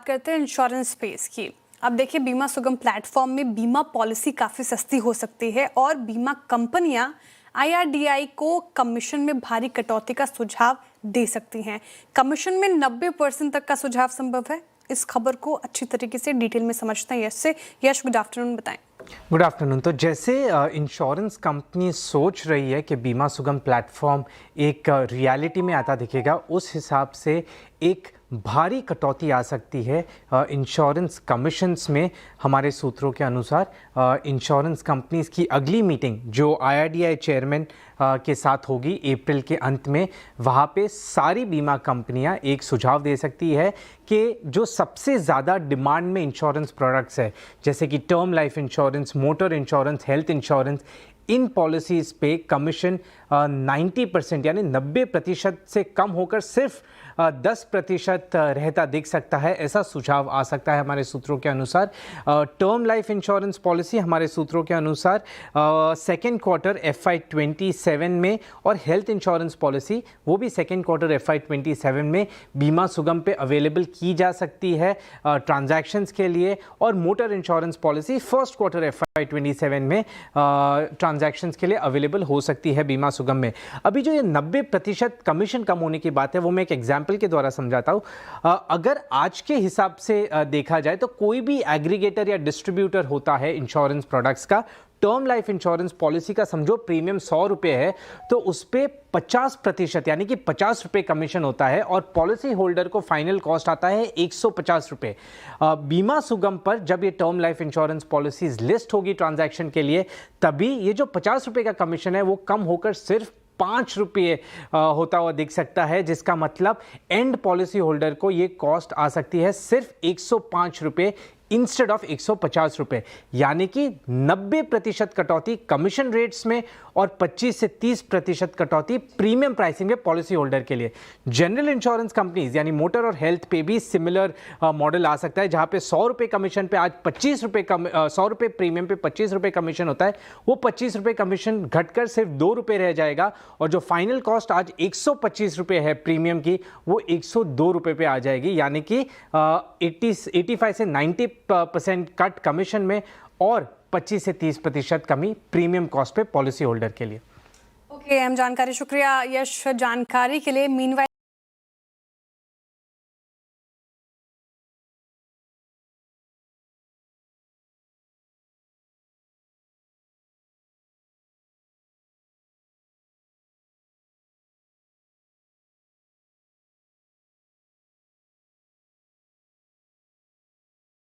बात करते हैं इंश्योरेंस स्पेस की। अब देखिए, बीमा सुगम प्लेटफॉर्म में बीमा पॉलिसी काफ़ी सस्ती हो सकती है और बीमा कंपनियां IRDAI को कमीशन में भारी कटौती का सुझाव दे सकती हैं। कमीशन में 90% तक का सुझाव संभव है। इस खबर को अच्छी तरीके से डिटेल में समझते हैं यश, गुड आफ्टरनून, बताएं। Good afternoon. तो जैसे इंश्योरेंस कंपनी सोच रही है कि बीमा सुगम प्लेटफॉर्म एक रियलिटी में आता दिखेगा, उस हिसाब से एक भारी कटौती आ सकती है इंश्योरेंस कमीशंस में। हमारे सूत्रों के अनुसार इंश्योरेंस कंपनीज की अगली मीटिंग जो IRDAI चेयरमैन के साथ होगी अप्रैल के अंत में, वहाँ पे सारी बीमा कंपनियाँ एक सुझाव दे सकती है कि जो सबसे ज़्यादा डिमांड में इंश्योरेंस प्रोडक्ट्स है, जैसे कि term life insurance, motor insurance, health insurance, इन पॉलिसीज़ पे कमीशन 90% यानी 90% से कम होकर सिर्फ 10% रहता दिख सकता है। ऐसा सुझाव आ सकता है हमारे सूत्रों के अनुसार। टर्म लाइफ इंश्योरेंस पॉलिसी हमारे सूत्रों के अनुसार सेकेंड क्वार्टर FY 27 में, और हेल्थ इंश्योरेंस पॉलिसी वो भी सेकेंड क्वार्टर FY 27 में बीमा सुगम पे अवेलेबल की जा सकती है ट्रांजैक्शंस के लिए। और motor insurance policy first quarter FY 27 में ट्रांजैक्शंस के लिए अवेलेबल हो सकती है बीमा सुगम में। अभी जो ये 90% कमीशन कम होने की बात है, वो मैं एक एग्जाम्पल के द्वारा समझाता हूँ। अगर आज के हिसाब से देखा जाए तो कोई भी एग्रीगेटर या डिस्ट्रीब्यूटर होता है इंश्योरेंस प्रोडक्ट्स का, टर्म लाइफ इंश्योरेंस पॉलिसी का समझो प्रीमियम 100 रुपये है, तो उस पर 50% यानी कि 50 रुपये कमीशन होता है और पॉलिसी होल्डर को फाइनल कॉस्ट आता है 150 रुपये। बीमा सुगम पर जब ये term life insurance policies list होगी ट्रांजैक्शन के लिए, तभी ये जो 50 रुपये का कमीशन है वो कम होकर सिर्फ 5 रुपये होता हुआ दिख सकता है, जिसका मतलब एंड पॉलिसी होल्डर को ये कॉस्ट आ सकती है सिर्फ 105 रुपये इंस्टेड ऑफ 150 रुपये। यानी कि 90% कटौती कमीशन रेट्स में और 25 से 30% कटौती प्रीमियम प्राइसिंग में पॉलिसी होल्डर के लिए। जनरल इंश्योरेंस कंपनीज यानी मोटर और हेल्थ पे भी सिमिलर मॉडल आ सकता है, जहां पे 100 रुपये कमीशन पे आज 25 रुपये 100 रुपये प्रीमियम पे 25 रुपये कमीशन होता है, वो 25 रुपये कमीशन घटकर सिर्फ 2 रुपये रह जाएगा, और जो फाइनल कॉस्ट आज 125 रुपये है प्रीमियम की, वो 102 रुपये पे आ जाएगी। यानी कि 85 से 90% कट कमीशन में और 25 से 30% कमी प्रीमियम कॉस्ट पे पॉलिसी होल्डर के लिए। ओके, अहम जानकारी, शुक्रिया यश जानकारी के लिए। मीनवाइल